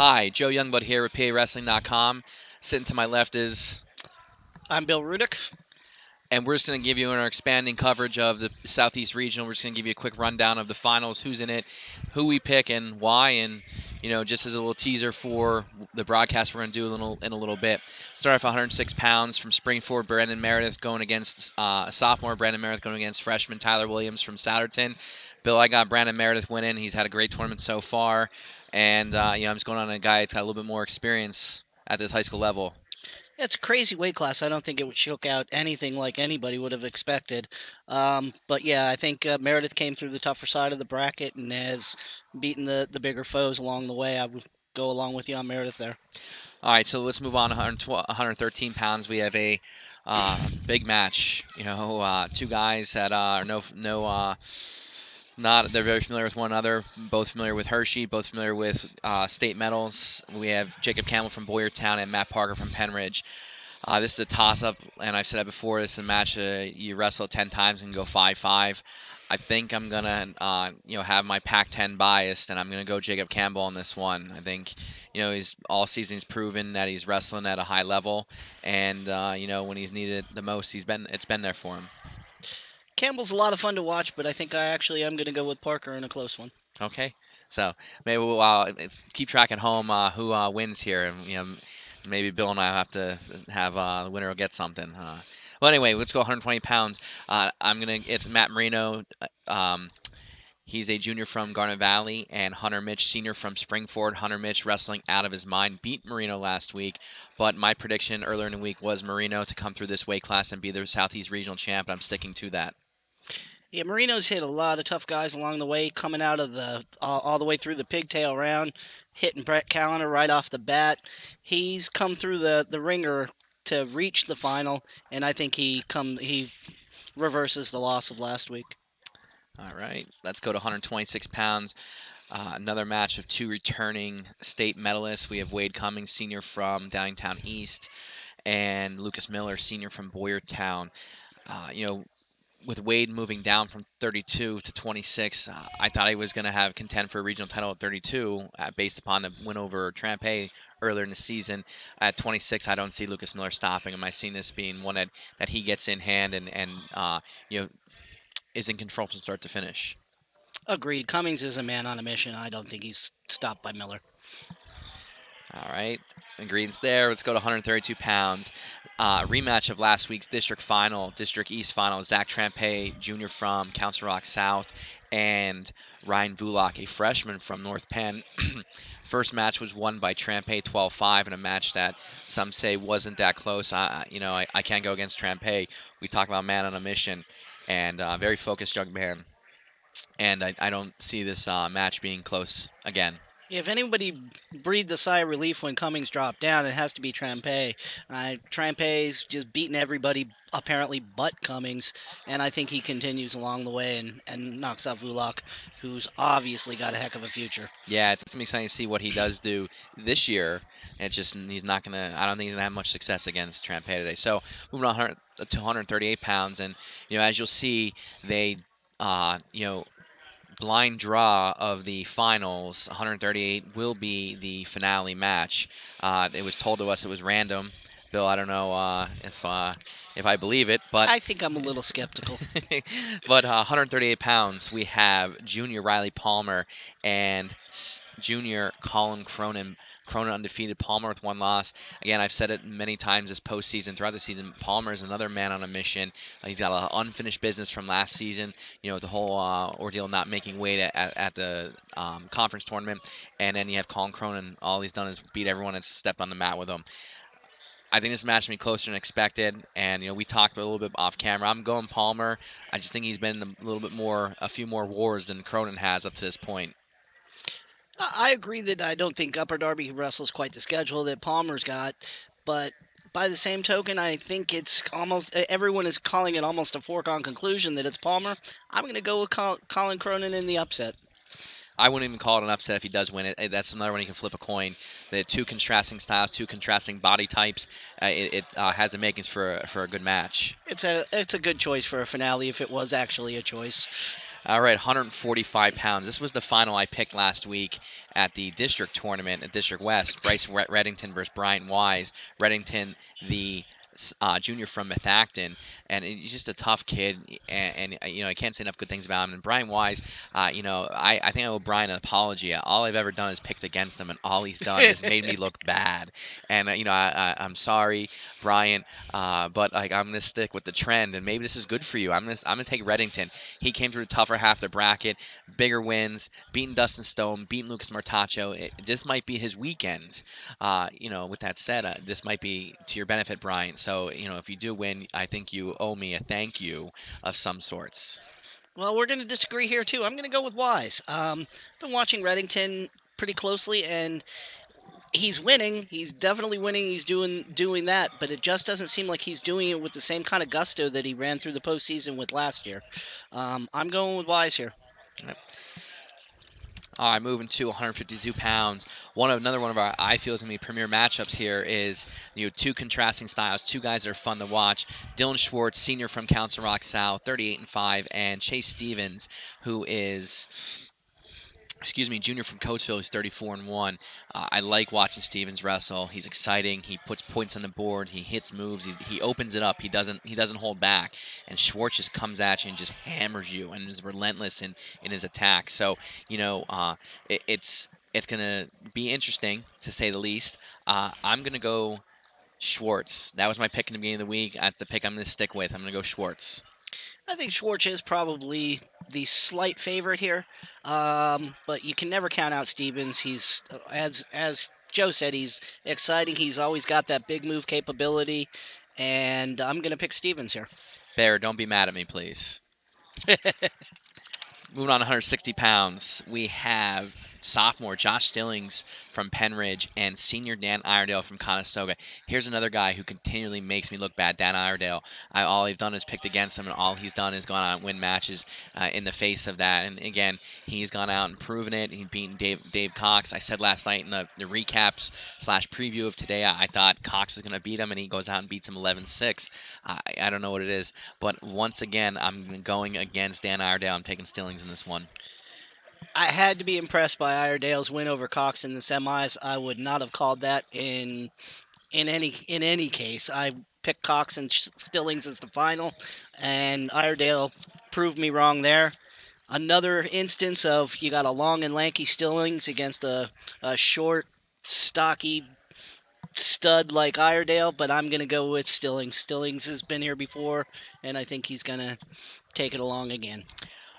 Hi, Joe Youngblood here with PIAA Sitting to my left is, I'm Bill Rudick. and we're just going to give you in our expanding coverage of the Southeast Regional. We're just going to give you a quick rundown of the finals, who's in it, who we pick, and why. And just as a little teaser for the broadcast, we're going to do in a little bit. Start off 106 pounds from Springford. Brandon Meredith going against sophomore Brandon Meredith going against freshman Tyler Williams from Souderton. Bill, I got Brandon Meredith winning. He's had a great tournament so far, and I'm just going on a guy that's got a little bit more experience at this high school level. It's a crazy weight class. I don't think it would choke out anything like anybody would have expected. But yeah, I think Meredith came through the tougher side of the bracket and has beaten the bigger foes along the way. I would go along with you on Meredith there. All right, so let's move on. 113 pounds. We have a big match. Two guys that are not they're very familiar with one another. Both familiar with Hershey. Both familiar with state medals. We have Jacob Campbell from Boyertown and Matt Parker from Penridge. This is a toss-up, and I've said that before. This is a match you wrestle 10 times and go 5-5. I think I'm gonna, have my Pac-10 biased, and I'm gonna go Jacob Campbell on this one. I think, he's all season he's proven that he's wrestling at a high level, and when he's needed the most, it's been there for him. Campbell's a lot of fun to watch, but I think I actually am going to go with Parker in a close one. Okay, so maybe we'll keep track at home who wins here, and maybe Bill and I have to have the winner will get something. Well, anyway, let's go 120 pounds. It's Matt Marino. He's a junior from Garnet Valley, and Hunter Mitch, senior from Springford. Hunter Mitch wrestling out of his mind, beat Marino last week, but my prediction earlier in the week was Marino to come through this weight class and be the Southeast Regional champ. I'm sticking to that. Yeah, Marino's hit a lot of tough guys along the way, coming out of the all the way through the pigtail round, hitting Brett Callender right off the bat. He's come through the ringer to reach the final, and I think he reverses the loss of last week. All right, let's go to 126 pounds. Another match of two returning state medalists. We have Wade Cummings, senior from Downtown East, and Lucas Miller, senior from Boyertown. Uh, you know, with Wade moving down from 32 to 26, I thought he was going to have contend for a regional title at 32, based upon the win over Trampe earlier in the season. At 26, I don't see Lucas Miller stopping him. I see this being one that he gets in hand and is in control from start to finish. Agreed. Cummings is a man on a mission. I don't think he's stopped by Miller. All right, ingredients there. Let's go to 132 pounds. Rematch of last week's District East final. Zach Trampe, junior from Council Rock South, and Ryan Vulak, a freshman from North Penn. First match was won by Trampe 12-5 in a match that some say wasn't that close. I can't go against Trampe. We talk about man on a mission, and very focused young man. And I don't see this match being close again. If anybody breathed a sigh of relief when Cummings dropped down, it has to be Trampe. Trampe's just beating everybody, apparently, but Cummings, and I think he continues along the way and knocks out Vulak, who's obviously got a heck of a future. Yeah, it's gonna be exciting to see what he does do this year. It's just he's not gonna. I don't think he's gonna have much success against Trampe today. So moving on to 138 pounds, and as you'll see, they uh, you know blind draw of the finals. 138 will be the finale match. It was told to us it was random. Bill, I don't know if I believe it, but I think I'm a little skeptical. but 138 pounds, we have junior Riley Palmer and junior Colin Cronin. Cronin undefeated, Palmer with one loss. Again, I've said it many times this postseason, throughout the season. Palmer is another man on a mission. He's got a unfinished business from last season. The whole ordeal not making weight at the conference tournament, and then you have Colin Cronin. All he's done is beat everyone and step on the mat with him. I think this match will be closer than expected, and we talked a little bit off camera. I'm going Palmer. I just think he's been in a little bit more, a few more wars than Cronin has up to this point. I agree that I don't think Upper Darby wrestles quite the schedule that Palmer's got, but by the same token, I think it's almost everyone is calling it almost a foregone conclusion that it's Palmer. I'm going to go with Colin Cronin in the upset. I wouldn't even call it an upset if he does win it. That's another one you can flip a coin. The two contrasting styles, two contrasting body types. It has the makings for a good match. It's a good choice for a finale if it was actually a choice. All right, 145 pounds. This was the final I picked last week at the district tournament at District West. Bryce Reddington versus Bryant Wise. Reddington, the junior from Methacton, and he's just a tough kid. And I can't say enough good things about him. And Brian Wise, I think I owe Brian an apology. All I've ever done is picked against him, and all he's done is made me look bad. And I'm sorry, Brian, but like I'm gonna stick with the trend, and maybe this is good for you. I'm gonna take Reddington. He came through the tougher half of the bracket, bigger wins, beating Dustin Stone, beating Lucas Martacho. This might be his weekend. With that said, this might be to your benefit, Brian. So, if you do win, I think you owe me a thank you of some sorts. Well, we're going to disagree here too. I'm going to go with Wise. Been watching Reddington pretty closely, and he's winning. He's definitely winning. He's doing that, but it just doesn't seem like he's doing it with the same kind of gusto that he ran through the postseason with last year. I'm going with Wise here. All right, moving to 152 pounds. Another one of our I feel to me premier matchups here is two contrasting styles, two guys that are fun to watch. Dylan Schwartz, senior from Council Rock South, 38-5, and Chase Stevens, who is junior from Coatesville, who's 34-1. I like watching Stevens wrestle. He's exciting. He puts points on the board. He hits moves. He opens it up. He doesn't hold back. And Schwartz just comes at you and just hammers you and is relentless in his attack. So it's gonna be interesting to say the least. I'm gonna go Schwartz. That was my pick in the beginning of the week. That's the pick I'm gonna stick with. I'm gonna go Schwartz. I think Schwartz is probably the slight favorite here, but you can never count out Stevens. He's as Joe said, he's exciting. He's always got that big move capability, and I'm gonna pick Stevens here. Bear, don't be mad at me, please. Moving on 160 pounds, we have sophomore Josh Stillings from Penridge and senior Dan Iredale from Conestoga. Here's another guy who continually makes me look bad, Dan Iredale. All he's done is picked against him, and all he's done is gone out and win matches in the face of that. And again, he's gone out and proven it. He's beaten Dave Cox. I said last night in the recaps / preview of today, I thought Cox was going to beat him, and he goes out and beats him 11-6. I don't know what it is, but once again, I'm going against Dan Iredale. I'm taking Stillings in this one. I had to be impressed by Iredale's win over Cox in the semis. I would not have called that in any case. I picked Cox and Stillings as the final, and Iredale proved me wrong there. Another instance of you got a long and lanky Stillings against a short, stocky stud like Iredale, but I'm going to go with Stillings. Stillings has been here before, and I think he's going to take it along again.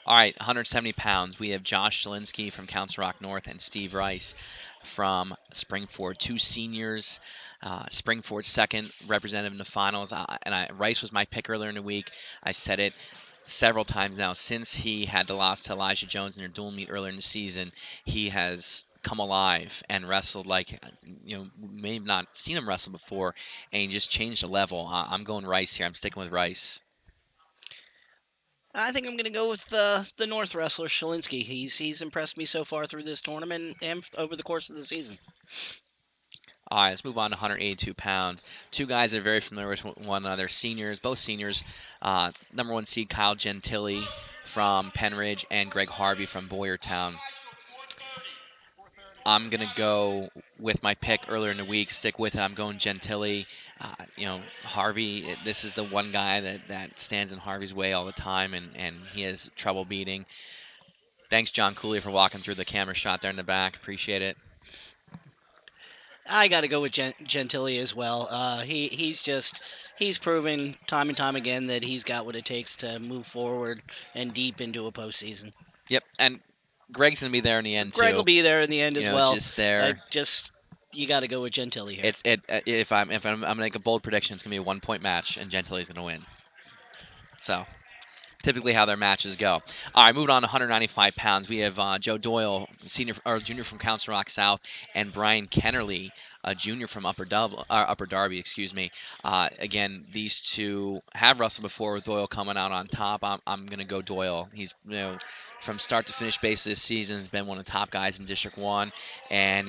All right, 170 pounds. We have Josh Shalinsky from Council Rock North and Steve Rice from Springford. Two seniors. Springford second representative in the finals. Rice was my pick earlier in the week. I said it several times now. Since he had the loss to Elijah Jones in their dual meet earlier in the season, he has come alive and wrestled like may have not seen him wrestle before, and he just changed the level. I'm going Rice here. I'm sticking with Rice. I think I'm going to go with the North wrestler Shalinsky. He's impressed me so far through this tournament and over the course of the season. All right, let's move on to 182 pounds. Two guys that are very familiar with one another. Seniors, both seniors. Number one seed Kyle Gentili from Penridge and Greg Harvey from Boyertown. I'm going to go with my pick earlier in the week. Stick with it. I'm going Gentili. Harvey, this is the one guy that stands in Harvey's way all the time, and he has trouble beating. Thanks, John Cooley, for walking through the camera shot there in the back. Appreciate it. I got to go with Gentili as well. He's proven time and time again that he's got what it takes to move forward and deep into a postseason. Yep, and Greg's gonna be there in the end Greg too. will be there in the end as well. Just there. You got to go with Gentili here. If I'm gonna make a bold prediction, it's gonna be a 1-point match, and Gentili's gonna win. So typically how their matches go. All right, moving on to 195 pounds. We have Joe Doyle, junior from Council Rock South, and Brian Kennerly, a junior from Upper Darby, excuse me. Again, these two have wrestled before, with Doyle coming out on top. I'm going to go Doyle. He's, from start to finish base this season, has been one of the top guys in District 1. And,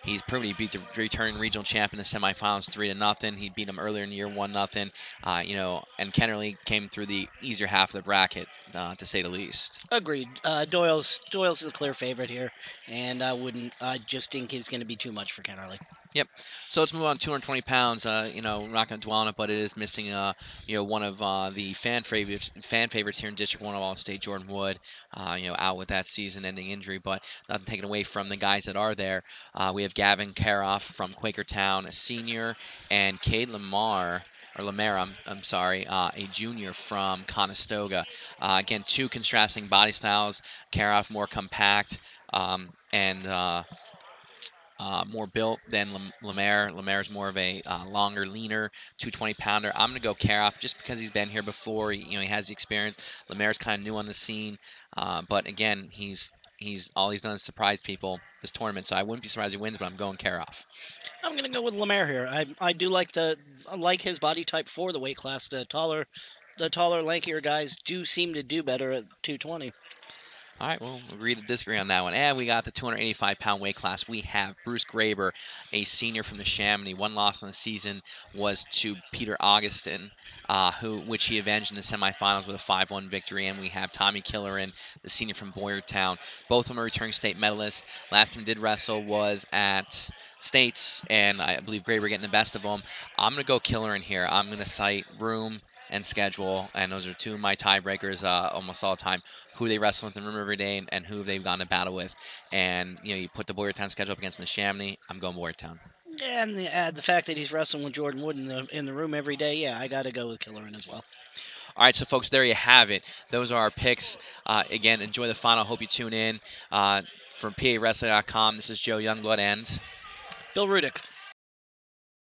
He's proven he beat the returning regional champ in the semifinals 3-0. He beat him earlier in the year 1-0. And Kennerly came through the easier half of the bracket, to say the least. Agreed. Doyle's the clear favorite here, and I just think he's going to be too much for Kennerly. Yep. So let's move on. 220 pounds. We're not going to dwell on it, but it is missing. One of the fan favorites here in District One of All State, Jordan Wood. Out with that season-ending injury, but nothing taken away from the guys that are there. We have Gavin Karoff from Quakertown, a senior, and Cade Lamar. Or Lamar, I'm sorry, a junior from Conestoga. Again, two contrasting body styles. Karoff more compact, and more built than Lemaire. Lemaire's more of a longer, leaner 220-pounder. I'm going to go Karoff just because he's been here before. He has the experience. Lemaire's kind of new on the scene, but again, he's all he's done is surprise people this tournament. So I wouldn't be surprised if he wins, but I'm going Karoff. I'm going to go with Lemaire here. I do like his body type for the weight class. The taller, lankier guys do seem to do better at 220. All right, we'll agree to disagree on that one. And we got the 285-pound weight class. We have Bruce Graber, a senior from the Chamonix. One loss in the season was to Peter Augustin, which he avenged in the semifinals with a 5-1 victory. And we have Tommy Killerin, the senior from Boyertown. Both of them are returning state medalists. Last time he did wrestle was at States, and I believe Graber getting the best of them. I'm going to go Killerin here. I'm going to cite room and schedule, and those are two of my tiebreakers almost all the time. Who they wrestle with in the room every day, and who they've gone to battle with. And you put the Boyertown schedule up against the Chamonix. I'm going Boyertown. And the fact that he's wrestling with Jordan Wood in the room every day, yeah, I got to go with Killerin as well. All right, so folks, there you have it. Those are our picks. Again, enjoy the final. Hope you tune in. From PAWrestling.com, this is Joe Youngblood and Bill Rudick.